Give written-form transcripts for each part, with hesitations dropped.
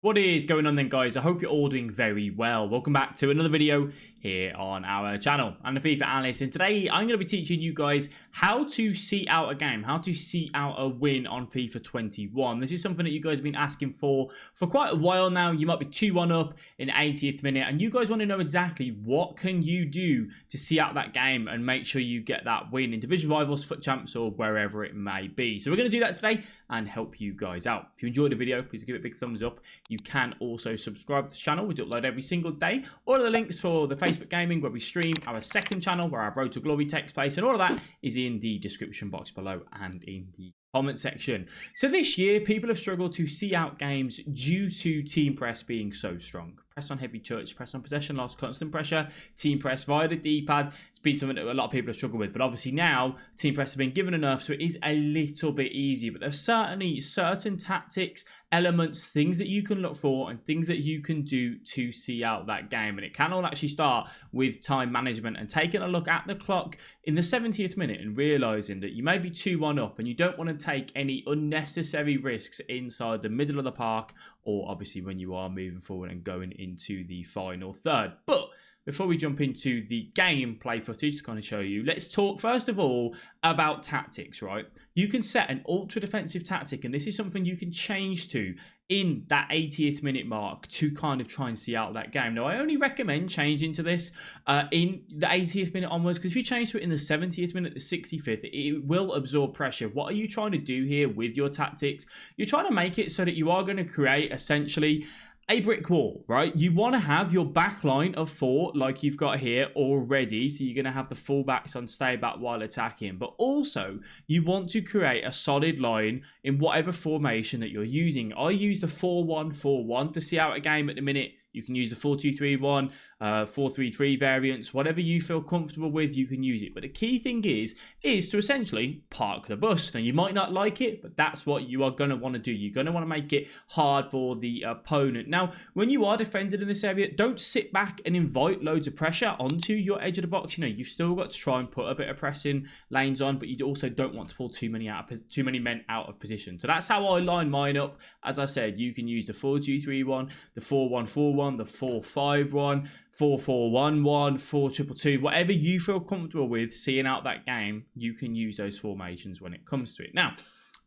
What is going on then, guys? I hope you're all doing very well. Welcome back to another video here on our channel. I'm the FIFA Analyst, and today I'm going to be teaching you guys how to see out a game, how to see out a win on FIFA 21. This is something that you guys have been asking for quite a while now. You might be 2-1 up in the 80th minute, and you guys want to know exactly what can you do to see out that game and make sure you get that win in Division Rivals, Foot Champs, or wherever it may be. So we're going to do that today and help you guys out. If you enjoyed the video, please give it a big thumbs up. You can also subscribe to the channel. We do upload every single day. All of the links for the Facebook Gaming, where we stream, our second channel where our Road to Glory takes place, and all of that is in the description box below and in the comment section. So this year, people have struggled to see out games due to team press being so strong. Press on heavy touch, press on possession loss, constant pressure, team press via the D-pad. It's been something that a lot of people have struggled with, but obviously now team press has been given enough, so it is a little bit easier. But there's certainly certain tactics, elements, things that you can look for and things that you can do to see out that game. And it can all actually start with time management and taking a look at the clock in the 70th minute and realizing that you may be 2-1 up and you don't want to take any unnecessary risks inside the middle of the park, or obviously when you are moving forward and going into the final third. But before we jump into the gameplay footage to kind of show you, let's talk first of all about tactics, right? You can set an ultra defensive tactic, and this is something you can change to in that 80th minute mark to kind of try and see out that game. Now, I only recommend changing to this in the 80th minute onwards, because if you change to it in the 70th minute, the 65th, it will absorb pressure. What are you trying to do here with your tactics? You're trying to make it so that you are going to create essentially a brick wall, right? You want to have your back line of 4 like you've got here already. So you're going to have the fullbacks on stay back while attacking. But also, you want to create a solid line in whatever formation that you're using. I use the 4-1-4-1 to see out a game at the minute. You can use the 4-2-3-1, 4-3-3 variants, whatever you feel comfortable with, you can use it. But the key thing is to essentially park the bus. Now, you might not like it, but that's what you are going to want to do. You're going to want to make it hard for the opponent. Now, when you are defending in this area, don't sit back and invite loads of pressure onto your edge of the box. You know, you've still got to try and put a bit of pressing lanes on, but you also don't want to pull too many men out of position. So that's how I line mine up. As I said, you can use the 4-2-3-1, the 4-1-4-1, the 4-5-1, 4-4-1-1, 4-2-2-2, whatever you feel comfortable with seeing out that game, you can use those formations when it comes to it. Now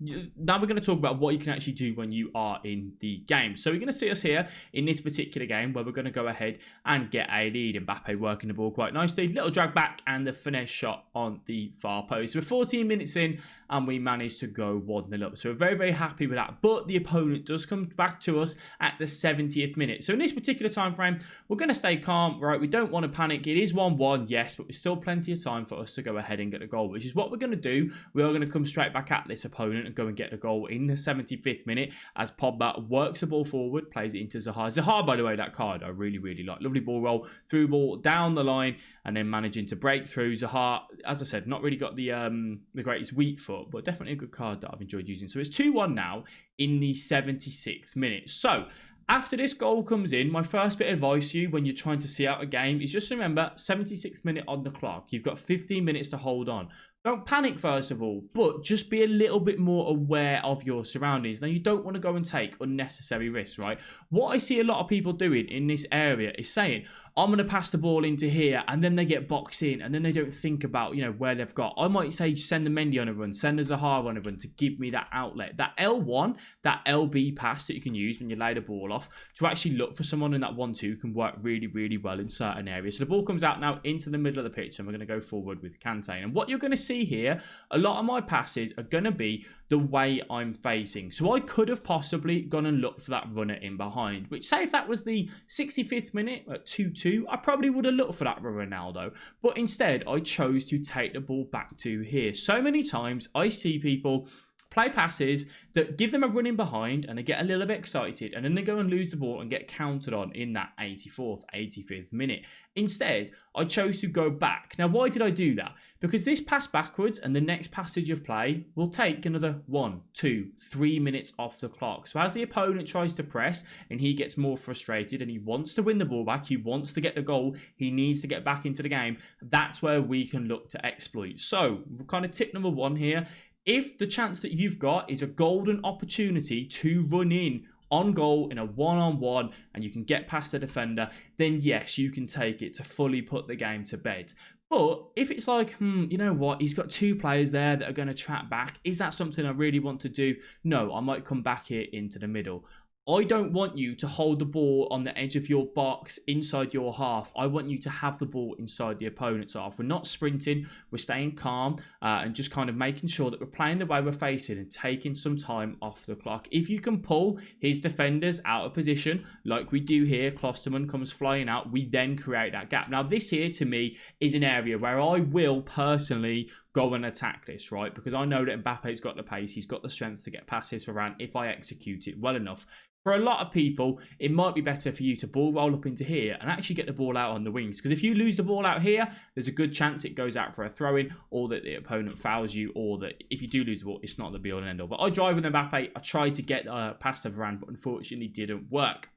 we're going to talk about what you can actually do when you are in the game. So we're going to see us here in this particular game where we're going to go ahead and get a lead. Mbappe working the ball quite nicely. Little drag back and the finesse shot on the far post. So we're 14 minutes in and we managed to go 1-0 up. So we're very, very happy with that. But the opponent does come back to us at the 70th minute. So in this particular time frame, we're going to stay calm, right? We don't want to panic. It is 1-1, yes, but there's still plenty of time for us to go ahead and get a goal, which is what we're going to do. We are going to come straight back at this opponent and go and get a goal in the 75th minute as Pogba works the ball forward, plays it into Zaha. Zaha, by the way, that card I really, really like. Lovely ball roll, through ball down the line, and then managing to break through. Zaha, as I said, not really got the greatest weak foot, but definitely a good card that I've enjoyed using. So it's 2-1 now in the 76th minute. So after this goal comes in, my first bit of advice to you when you're trying to see out a game is just remember, 76th minute on the clock. You've got 15 minutes to hold on. Don't panic, first of all, but just be a little bit more aware of your surroundings. Now, you don't want to go and take unnecessary risks, right? What I see a lot of people doing in this area is saying, I'm going to pass the ball into here, and then they get boxed in, and then they don't think about, you know, where they've got. I might say send the Mendy on a run, send the Zaha on a run to give me that outlet. That L1, that LB pass that you can use when you lay the ball off to actually look for someone in that 1-2 can work really, really well in certain areas. So the ball comes out now into the middle of the pitch, and we're going to go forward with Kante. And what you're going to see here, a lot of my passes are going to be the way I'm facing. So I could have possibly gone and looked for that runner in behind, which, say if that was the 65th minute at 2-2, I probably would have looked for that for Ronaldo, but instead I chose to take the ball back to here. So many times I see people play passes that give them a run in behind and they get a little bit excited, and then they go and lose the ball and get counted on in that 84th, 85th minute. Instead, I chose to go back. Now, why did I do that? Because this pass backwards and the next passage of play will take another 1, 2, 3 minutes off the clock. So as the opponent tries to press and he gets more frustrated and he wants to win the ball back, he wants to get the goal, he needs to get back into the game, that's where we can look to exploit. So kind of tip number 1 here, if the chance that you've got is a golden opportunity to run in on goal in a one-on-one and you can get past the defender, then yes, you can take it to fully put the game to bed. But if it's like, you know what, he's got two players there that are going to track back, is that something I really want to do? No, I might come back here into the middle. I don't want you to hold the ball on the edge of your box inside your half. I want you to have the ball inside the opponent's half. We're not sprinting, we're staying calm and just kind of making sure that we're playing the way we're facing and taking some time off the clock. If you can pull his defenders out of position, like we do here, Klosterman comes flying out, we then create that gap. Now this here to me is an area where I will personally go and attack this, right? Because I know that Mbappe's got the pace, he's got the strength to get passes for Varane if I execute it well enough. For a lot of people, it might be better for you to ball roll up into here and actually get the ball out on the wings. Because if you lose the ball out here, there's a good chance it goes out for a throw-in, or that the opponent fouls you, or that if you do lose the ball, it's not the be-all and end-all. But I drive with Mbappe. I tried to get past the Varane, but unfortunately didn't work.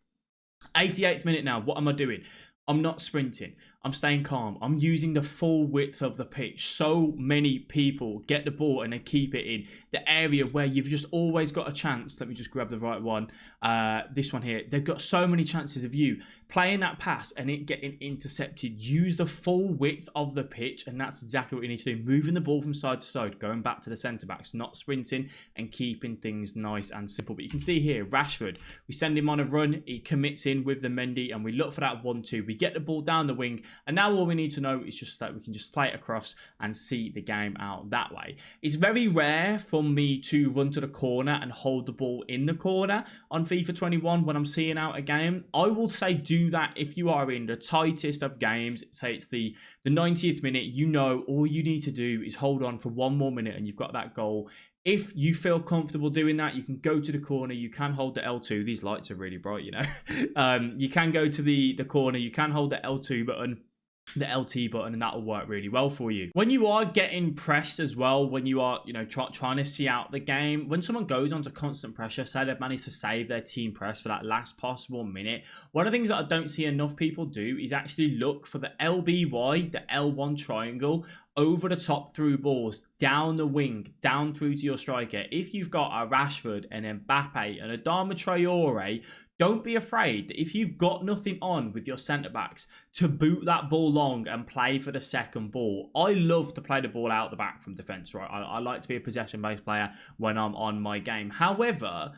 88th minute now. What am I doing? I'm not sprinting. I'm staying calm. I'm using the full width of the pitch. So many people get the ball and they keep it in the area where you've just always got a chance. Let me just grab the right one. This one here. They've got so many chances of you playing that pass and it getting intercepted. Use the full width of the pitch, and that's exactly what you need to do. Moving the ball from side to side, going back to the centre-backs, not sprinting, and keeping things nice and simple. But you can see here, Rashford, we send him on a run. He commits in with the Mendy, and we look for that 1-2. We get the ball down the wing, and now all we need to know is just that we can just play it across and see the game out that way. It's very rare for me to run to the corner and hold the ball in the corner on FIFA 21 when I'm seeing out a game. I will say do that if you are in the tightest of games. Say it's the 90th minute, you know all you need to do is hold on for one more minute and you've got that goal. If you feel comfortable doing that, you can go to the corner. You can hold the L2. These lights are really bright, you know. You can go to the corner. You can hold the L2 button, the LT button, and that will work really well for you. When you are getting pressed as well, when you are, you know, trying to see out the game, when someone goes onto constant pressure, say they've managed to save their team press for that last possible minute, one of the things that I don't see enough people do is actually look for the LBY, the L1 triangle, over the top through balls, down the wing, down through to your striker. If you've got a Rashford, an Mbappe, and a Adama Traore, don't be afraid that if you've got nothing on with your centre-backs to boot that ball long and play for the second ball. I love to play the ball out the back from defence, right? I like to be a possession-based player when I'm on my game. However,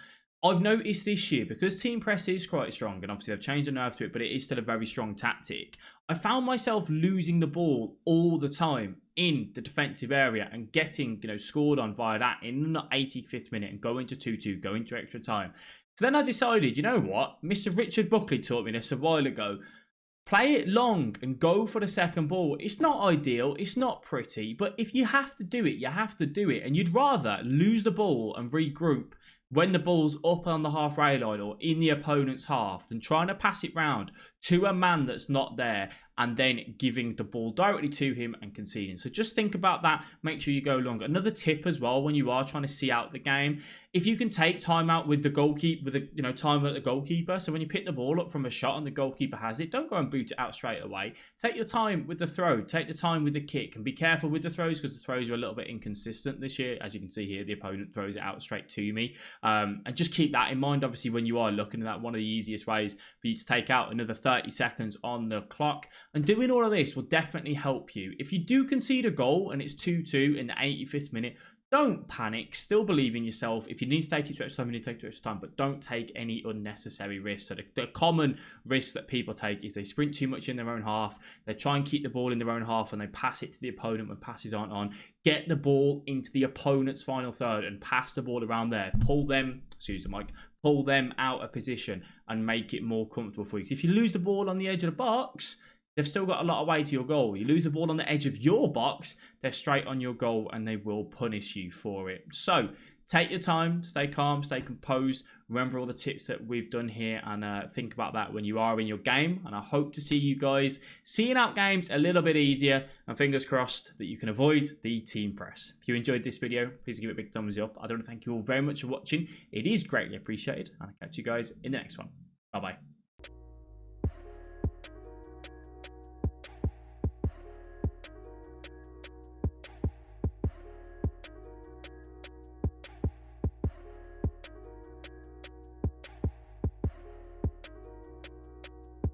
I've noticed this year, because team press is quite strong, and obviously they've changed the nerve to it, but it is still a very strong tactic. I found myself losing the ball all the time in the defensive area and getting, you know, scored on via that in the 85th minute and going to 2-2, going to extra time. So then I decided, you know what? Mr. Richard Buckley taught me this a while ago. Play it long and go for the second ball. It's not ideal, it's not pretty, but if you have to do it, you have to do it. And you'd rather lose the ball and regroup when the ball's up on the halfway line or in the opponent's half than trying to pass it round to a man that's not there and then giving the ball directly to him and conceding. So just think about that. Make sure you go long. Another tip as well when you are trying to see out the game, if you can take time out with the goalkeeper, with the time at the goalkeeper. So when you pick the ball up from a shot and the goalkeeper has it, don't go and boot it out straight away. Take your time with the throw. Take the time with the kick, and be careful with the throws because the throws are a little bit inconsistent this year. As you can see here, the opponent throws it out straight to me. And just keep that in mind, obviously, when you are looking at that. One of the easiest ways for you to take out another 30 seconds on the clock. And doing all of this will definitely help you. If you do concede a goal and it's 2-2 in the 85th minute, don't panic. Still believe in yourself. If you need to take it to extra time, you need to take it to extra time, but don't take any unnecessary risks. So the common risks that people take is they sprint too much in their own half. They try and keep the ball in their own half and they pass it to the opponent when passes aren't on. Get the ball into the opponent's final third and pass the ball around there. Pull them, excuse the mic, pull them out of position and make it more comfortable for you. Because if you lose the ball on the edge of the box, they've still got a lot of way to your goal. You lose the ball on the edge of your box, they're straight on your goal and they will punish you for it. So take your time, stay calm, stay composed. Remember all the tips that we've done here and think about that when you are in your game. And I hope to see you guys seeing out games a little bit easier, and fingers crossed that you can avoid the team press. If you enjoyed this video, please give it a big thumbs up. I want to thank you all very much for watching. It is greatly appreciated, and I'll catch you guys in the next one. Bye-bye.